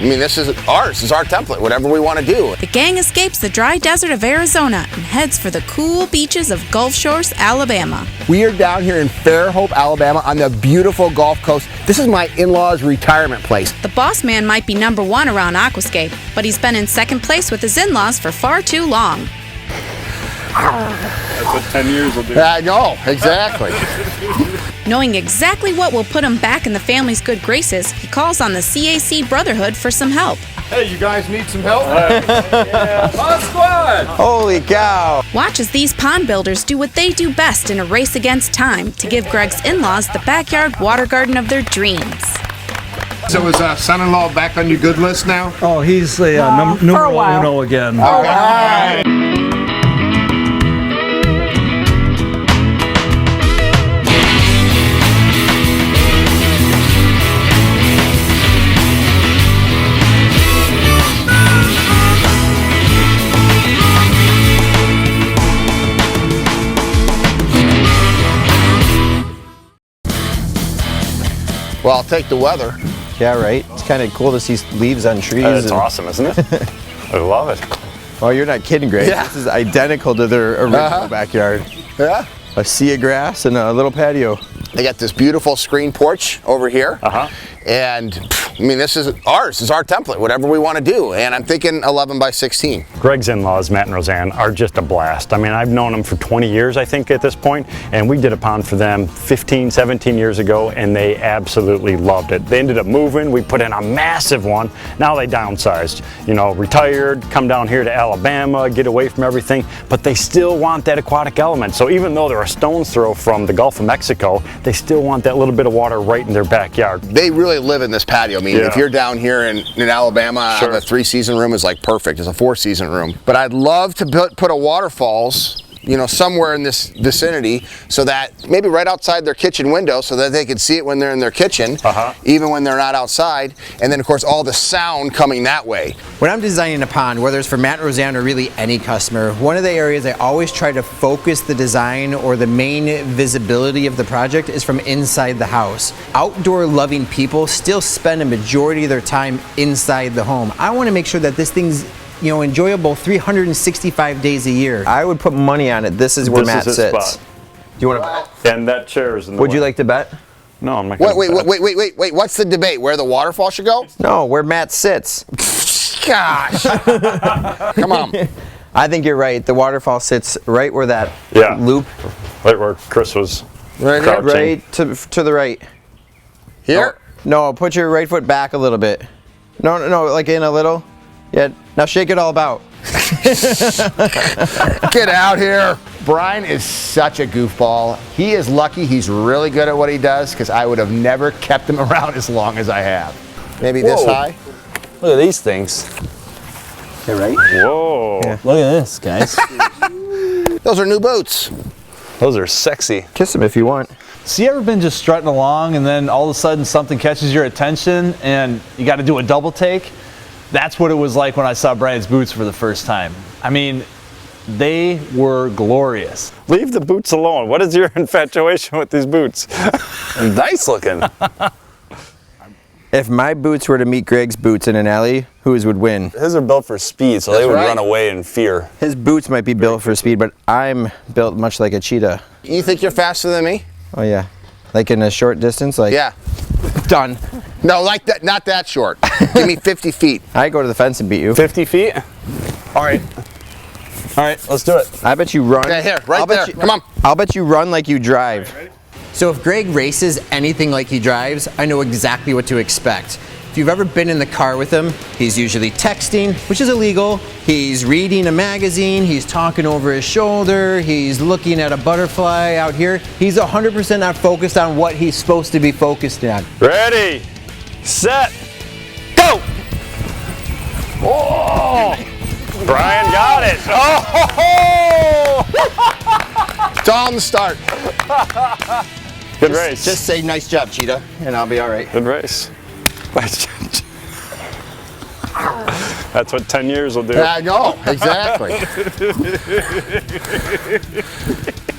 I mean, this is ours. This is our template, whatever we want to do. The gang escapes the dry desert of Arizona and heads for the cool beaches of Gulf Shores, Alabama. We are down here in Fairhope, Alabama on the beautiful Gulf Coast. This is my in-laws' retirement place. The boss man might be #1 around Aquascape, but he's been in second place with his in-laws for far too long. That's what 10 years will do. I know, exactly. Knowing exactly what will put him back in the family's good graces, he calls on the CAC Brotherhood for some help. Hey, you guys need some help? Yeah. Pond Squad! Holy cow! Watch as these pond builders do what they do best in a race against time to give Greg's in-laws the backyard water garden of their dreams. So is son-in-law back on your good list now? Oh, he's the numero uno again. All right. Well, I'll take the weather. Yeah, right. It's kind of cool to see leaves on trees. It's awesome, isn't it? I love it. Oh, you're not kidding, Greg. Yeah. This is identical to their original backyard. Yeah. A sea of grass and a little patio. They got this beautiful screen porch over here. And I mean, this is ours. This is our template, whatever we want to do. And I'm thinking 11 by 16. Greg's in-laws, Matt and Rosanne, are just a blast. I mean, I've known them for 20 years, I think, at this point, and we did a pond for them 15, 17 years ago, and they absolutely loved it. They ended up moving. We put in a massive one. Now they downsized. You know, retired, come down here to Alabama, get away from everything, but they still want that aquatic element. So even though they're a stone's throw from the Gulf of Mexico, they still want that little bit of water right in their backyard. They really live in this patio. I mean, if you're down here in Alabama, the 3-season room is like perfect. It's a 4-season room. But I'd love to put a waterfalls, you know, somewhere in this vicinity, so that maybe right outside their kitchen window, so that they could see it when they're in their kitchen, even when they're not outside. And then, of course, all the sound coming that way. When I'm designing a pond, whether it's for Matt and Rosanne or really any customer, one of the areas I always try to focus the design or the main visibility of the project is from inside the house. Outdoor loving people still spend a majority of their time inside the home. I want to make sure that this thing's enjoyable 365 days a year. I would put money on it. This is where Matt sits. Do you want to bet? And that chair is in the Would way. you like to bet? No, I'm not going to bet. Wait. What's the debate? Where the waterfall should go? No, where Matt sits. Gosh. Come on. I think you're right. The waterfall sits right where that loop. Right where Chris was Right crouching. Right to the right. Here? No, put your right foot back a little bit. No, like in a little. Yeah, now shake it all about. Get out here. Brian is such a goofball. He is lucky he's really good at what he does, because I would have never kept him around as long as I have. Maybe this high? Look at these things. Okay, right? Whoa. Yeah. Look at this, guys. Those are new boots. Those are sexy. Kiss him if you want. So you ever been just strutting along and then all of a sudden something catches your attention and you got to do a double take? That's what it was like when I saw Brian's boots for the first time. I mean, they were glorious. Leave the boots alone. What is your infatuation with these boots? Nice looking. If my boots were to meet Greg's boots in an alley, whose would win? His are built for speed, so they would run away in fear. His boots might be built for speed, but I'm built much like a cheetah. You think you're faster than me? Oh yeah, like in a short distance, like Yeah. done. No, like that, not that short. Give me 50 feet. I go to the fence and beat you. 50 feet? All right. All right, let's do it. I bet you run. Okay, here, right there. Come on. I'll bet you run like you drive. So if Greg races anything like he drives, I know exactly what to expect. If you've ever been in the car with him, he's usually texting, which is illegal. He's reading a magazine, he's talking over his shoulder, he's looking at a butterfly out here. He's 100% not focused on what he's supposed to be focused on. Ready, set, go! Oh! Brian got it. Oh! It's all in the start. Good race. Just say nice job, cheetah, and I'll be all right. Good race. That's what 10 years will do. Yeah, I know, exactly.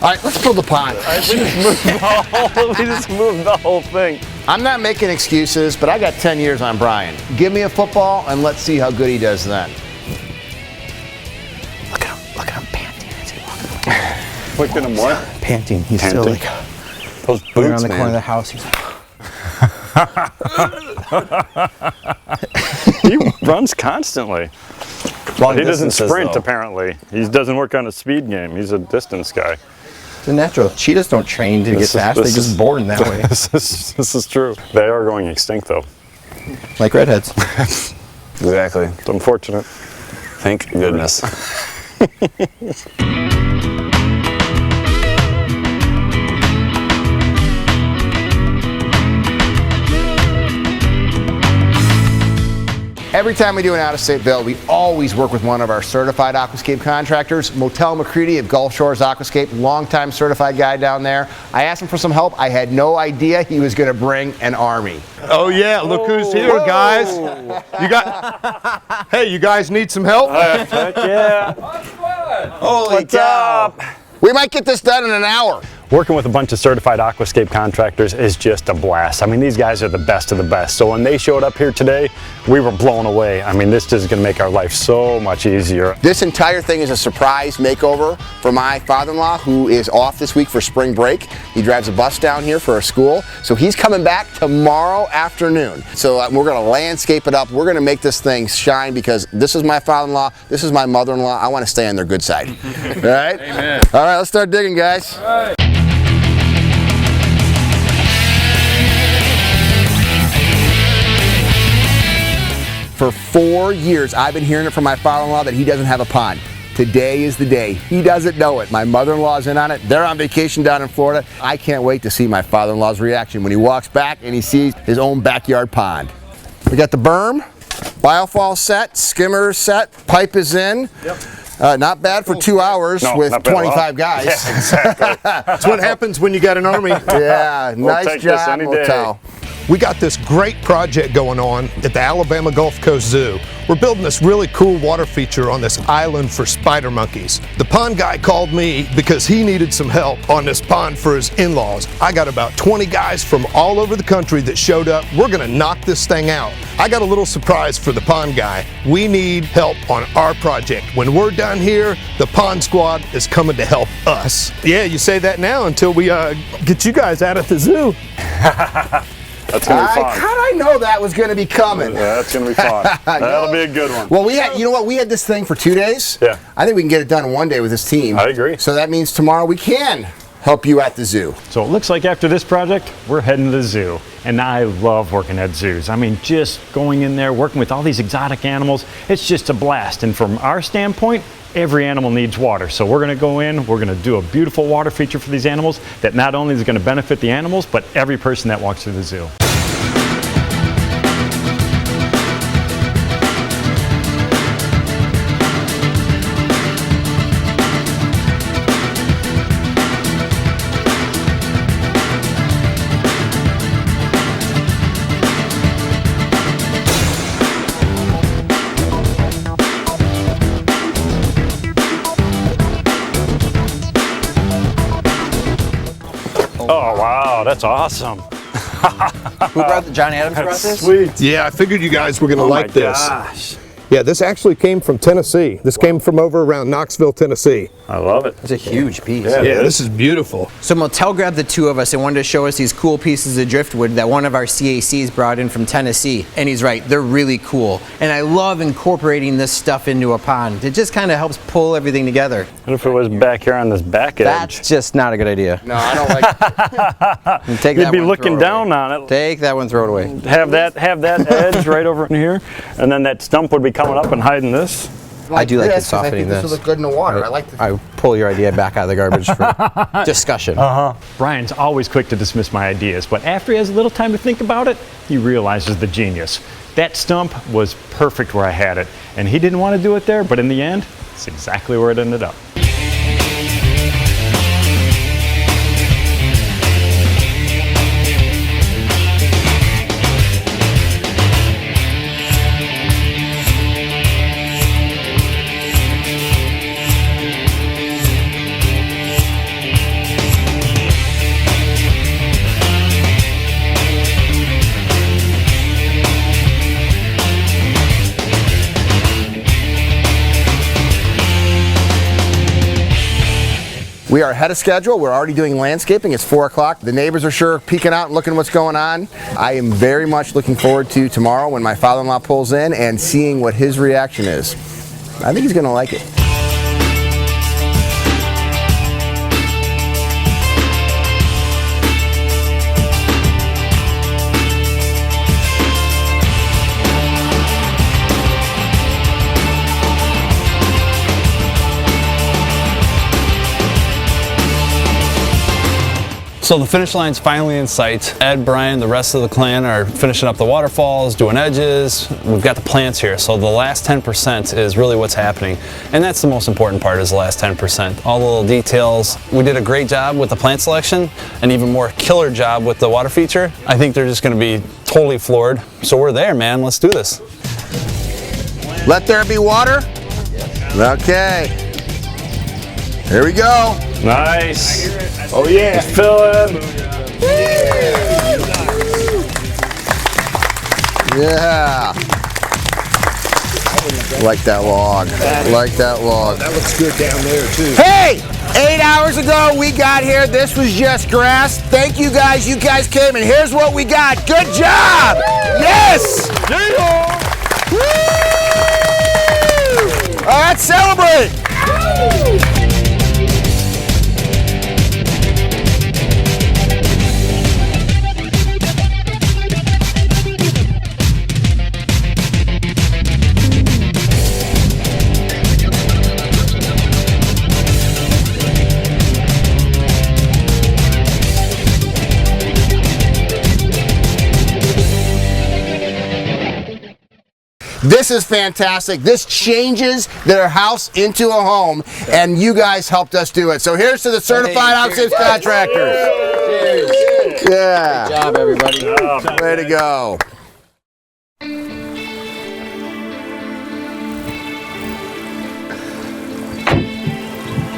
All right, let's build the pond. We just moved the whole thing. I'm not making excuses, but I got 10 years on Brian. Give me a football and let's see how good he does then. Look at him panting as he walks away. Look at him what? Panting. He's Panting? still like Those going boots, around the corner of man. the house. He's like, He runs constantly. long He doesn't distances, sprint, though. apparently. He doesn't work on a speed game. He's a distance guy. It's a natural. Cheetahs don't train to get fast. They're just born that way. This is true. They are going extinct, though. Like redheads. Exactly. It's unfortunate. Thank goodness. Every time we do an out-of-state build, we always work with one of our certified aquascape contractors. Motel McCready of Gulf Shores Aquascape, longtime certified guy down there. I asked him for some help. I had no idea he was going to bring an army. Oh yeah, look who's here, guys. You got. Hey, you guys need some help? Heck yeah. Holy cow! We might get this done in an hour. Working with a bunch of certified aquascape contractors is just a blast. I mean, these guys are the best of the best. So when they showed up here today, we were blown away. I mean, this is gonna make our life so much easier. This entire thing is a surprise makeover for my father-in-law, who is off this week for spring break. He drives a bus down here for a school. So he's coming back tomorrow afternoon. So we're gonna landscape it up. We're gonna make this thing shine because this is my father-in-law, this is my mother-in-law. I wanna stay on their good side. All right? Amen. All right, let's start digging, guys. For 4 years, I've been hearing it from my father-in-law that he doesn't have a pond. Today is the day. He doesn't know it. My mother-in-law's in on it. They're on vacation down in Florida. I can't wait to see my father-in-law's reaction when he walks back and he sees his own backyard pond. We got the berm, biofall set, skimmer set, pipe is in. Yep. Not bad for 2 hours with 25 guys. Yeah, exactly. That's what happens when you got an army. Yeah, We'll nice take this job, any day. Motel. We got this great project going on at the Alabama Gulf Coast Zoo. We're building this really cool water feature on this island for spider monkeys. The pond guy called me because he needed some help on this pond for his in-laws. I got about 20 guys from all over the country that showed up. We're gonna knock this thing out. I got a little surprise for the pond guy. We need help on our project. When we're done here, the Pond Squad is coming to help us. Yeah, you say that now until we get you guys out at the zoo. That's gonna be fun. How'd I know that was going to be coming? Yeah, that's gonna be fun. That'll be a good one. Well, you know what? We had this thing for 2 days. Yeah. I think we can get it done in 1 day with this team. I agree. So that means tomorrow we can help you at the zoo. So it looks like after this project, we're heading to the zoo. And I love working at zoos. I mean, just going in there, working with all these exotic animals, it's just a blast. And from our standpoint, every animal needs water. So we're gonna go in, we're gonna do a beautiful water feature for these animals that not only is gonna benefit the animals, but every person that walks through the zoo. Oh, wow, that's awesome. Who brought John Adams brought this? Sweet. Yeah, I figured you guys were gonna Oh like my this. gosh. Yeah, this actually came from Tennessee. This came from over around Knoxville, Tennessee. I love it. It's a huge piece. Yeah. Yeah, this is beautiful. So Motel grabbed the two of us and wanted to show us these cool pieces of driftwood that one of our CACs brought in from Tennessee. And he's right, they're really cool. And I love incorporating this stuff into a pond. It just kind of helps pull everything together. What if it was back here on this back edge? That's just not a good idea. No, I don't like Take You'd that be one, looking throw it down away. on it. Take that one, throw it away. Have that edge right over in here, and then that stump would be coming up and hiding this. I do like this, it 'cause I softening think this this. will look good in the water. I like the I pull your idea back out of the garbage for discussion. Brian's always quick to dismiss my ideas, but after he has a little time to think about it, he realizes the genius. That stump was perfect where I had it, and he didn't want to do it there, but in the end, it's exactly where it ended up. We are ahead of schedule. We're already doing landscaping. It's 4 o'clock. The neighbors are sure peeking out and looking what's going on. I am very much looking forward to tomorrow when my father-in-law pulls in and seeing what his reaction is. I think he's going to like it. So the finish line's finally in sight. Ed, Brian, the rest of the clan are finishing up the waterfalls, doing edges. We've got the plants here, so the last 10% is really what's happening. And that's the most important part, is the last 10%. All the little details. We did a great job with the plant selection, and even more killer job with the water feature. I think they're just gonna be totally floored. So we're there, man, let's do this. Let there be water? Okay. Here we go. Nice. Oh yeah. It's filling. Yeah. Like that log. Like that log. That looks good down there too. Hey! 8 hours ago we got here. This was just grass. Thank you guys. You guys came and here's what we got. Good job! Yes! Woo! All right, celebrate! This is fantastic. This changes their house into a home, and you guys helped us do it. So here's to the Certified Aquascape Contractors. Cheers. Yeah. Good job, everybody. Way to go.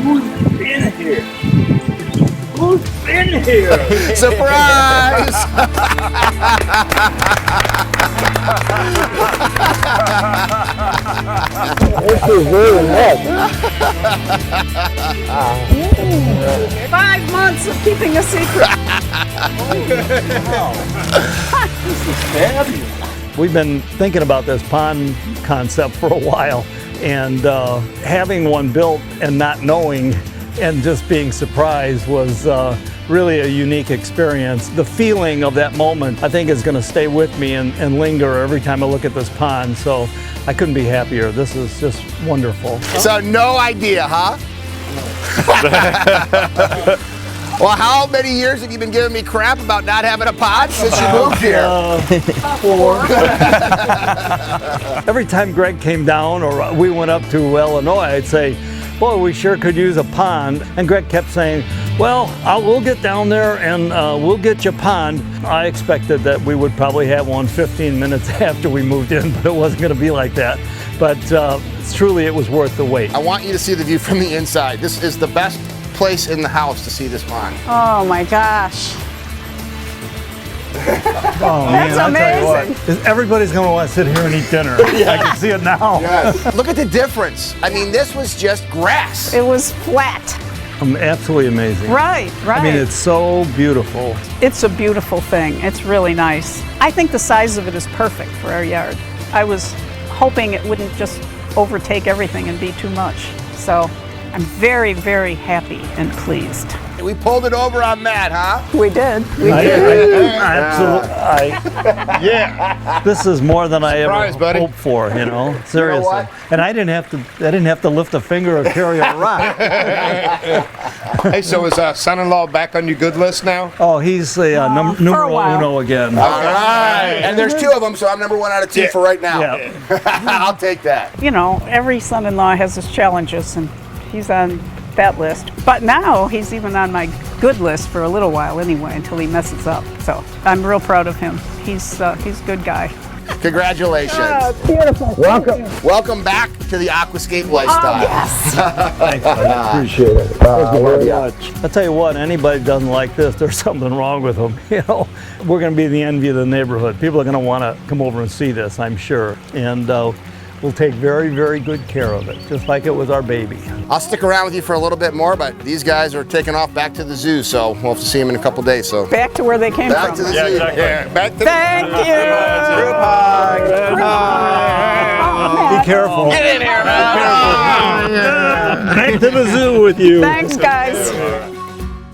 Who's in here? Who's in here? Surprise! This is really nice. 5 months of keeping a secret. This is fabulous. We've been thinking about this pond concept for a while, and having one built and not knowing and just being surprised was really a unique experience. The feeling of that moment, I think, is going to stay with me and linger every time I look at this pond, so I couldn't be happier. This is just wonderful. So no idea, huh? Well, how many years have you been giving me crap about not having a pond since you moved here? 4. Every time Greg came down or we went up to Illinois, I'd say, boy, we sure could use a pond. And Greg kept saying, well, we'll get down there and we'll get you a pond. I expected that we would probably have one 15 minutes after we moved in, but it wasn't going to be like that. But truly, it was worth the wait. I want you to see the view from the inside. This is the best place in the house to see this pond. Oh my gosh. Oh man, That's I'll tell you what, amazing. everybody's going to want to sit here and eat dinner. I can see it now. Yes. Look at the difference. I mean, this was just grass. It was flat. Absolutely amazing. Right. I mean, it's so beautiful. It's a beautiful thing. It's really nice. I think the size of it is perfect for our yard. I was hoping it wouldn't just overtake everything and be too much. So I'm very, very happy and pleased. We pulled it over on Matt, huh? We did. Absolutely. Yeah. This is more than Surprise, I ever buddy. hoped for, you know. Seriously. what? And I didn't have to lift a finger or carry a rock. Hey, so is son-in-law back on your good list now? Oh, he's the numero while. uno again. All right. And there's 2 of them, so I'm number 1 out of 2 for right now. Yeah. I'll take that. You know, every son-in-law has his challenges, and he's on that list. But now he's even on my good list for a little while anyway, until he messes up. So I'm real proud of him. He's a good guy. Congratulations. it's beautiful. Welcome back to the Aquascape lifestyle. Yes. Thanks, buddy. Appreciate it. Thank you very much. I'll tell you what, anybody who doesn't like this, there's something wrong with them. You know, we're going to be the envy of the neighborhood. People are going to want to come over and see this, I'm sure. And will take very, very good care of it, just like it was our baby. I'll stick around with you for a little bit more, but these guys are taking off back to the zoo, so we'll have to see them in a couple days. So Back to where they came back from. to the zoo. exactly. Yeah, back to Thank you. Group hug. Be careful. Get in here, man. Back to the zoo with you. Thanks, guys.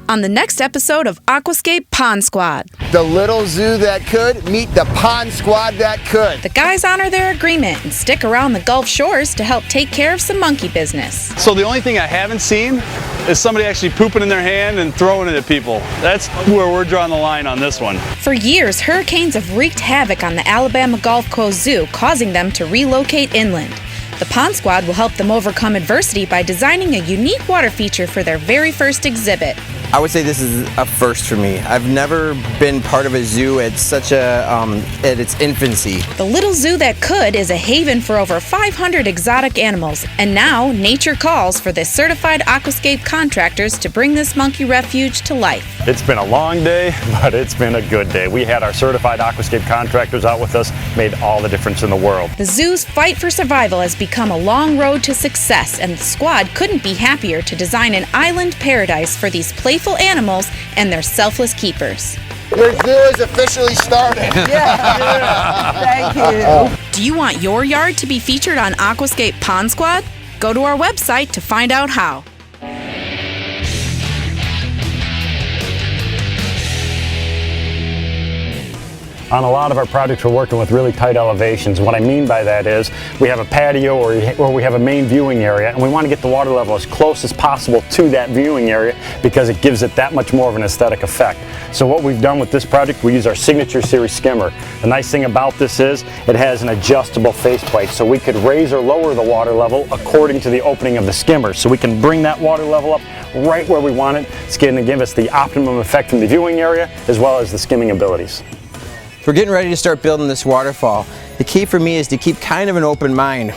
On the next episode of Aquascape Pond Squad, the little zoo that could meet the pond squad that could. the guys honor their agreement and stick around the Gulf shores to help take care of some monkey business. So the only thing I haven't seen is somebody actually pooping in their hand and throwing it at people. That's where we're drawing the line on this one. For years, hurricanes have wreaked havoc on the Alabama Gulf Coast Zoo, causing them to relocate inland. The Pond Squad will help them overcome adversity by designing a unique water feature for their very first exhibit. I would say this is a first for me. I've never been part of a zoo at such a at its infancy. The Little Zoo That Could is a haven for over 500 exotic animals, and now nature calls for the Certified Aquascape Contractors to bring this monkey refuge to life. It's been a long day, but it's been a good day. We had our Certified Aquascape Contractors out with us, made all the difference in the world. The zoo's fight for survival has become a long road to success, and the squad couldn't be happier to design an island paradise for these playful animals and their selfless keepers. Your zoo is officially started. Thank you. Do you want your yard to be featured on Aquascape Pond Squad? Go to our website to find out how. On a lot of our projects, we're working with really tight elevations. What I mean by that is we have a patio or we have a main viewing area, and we want to get the water level as close as possible to that viewing area because it gives it that much more of an aesthetic effect. So what we've done with this project, we use our Signature Series skimmer. The nice thing about this is it has an adjustable faceplate, so we could raise or lower the water level according to the opening of the skimmer. So we can bring that water level up right where we want it. It's going to give us the optimum effect in the viewing area as well as the skimming abilities. We're getting ready to start building this waterfall. The key for me is to keep kind of an open mind.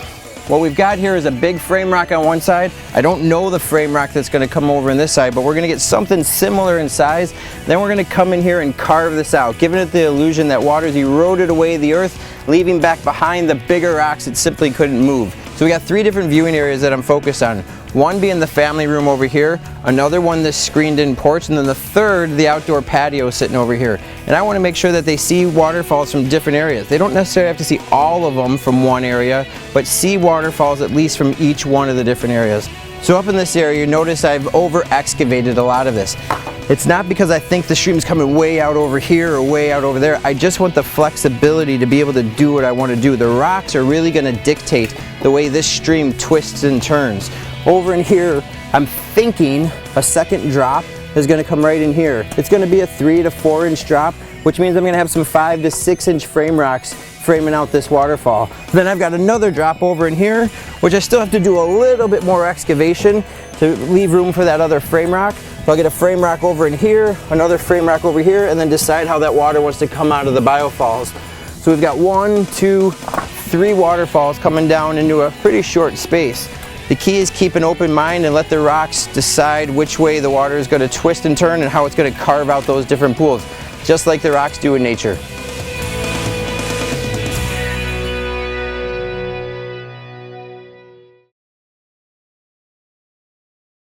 What we've got here is a big frame rock on one side. I don't know the frame rock that's going to come over on this side, but we're going to get something similar in size. Then we're going to come in here and carve this out, giving it the illusion that water's eroded away the earth, leaving back behind the bigger rocks that simply couldn't move. So we got 3 different viewing areas that I'm focused on. One being the family room over here, another one this screened-in porch, and then the third, the outdoor patio sitting over here. And I want to make sure that they see waterfalls from different areas. They don't necessarily have to see all of them from one area, but see waterfalls at least from each one of the different areas. So up in this area, you notice I've over-excavated a lot of this. It's not because I think the stream's coming way out over here or way out over there. I just want the flexibility to be able to do what I want to do. The rocks are really going to dictate the way this stream twists and turns. Over in here, I'm thinking a second drop is going to come right in here. It's going to be a 3 to 4 inch drop, which means I'm going to have some 5 to 6 inch frame rocks framing out this waterfall. Then I've got another drop over in here, which I still have to do a little bit more excavation to leave room for that other frame rock. So I'll get a frame rock over in here, another frame rock over here, and then decide how that water wants to come out of the biofalls. So we've got 1, 2, 3 waterfalls coming down into a pretty short space. The key is keep an open mind and let the rocks decide which way the water is going to twist and turn and how it's going to carve out those different pools, just like the rocks do in nature.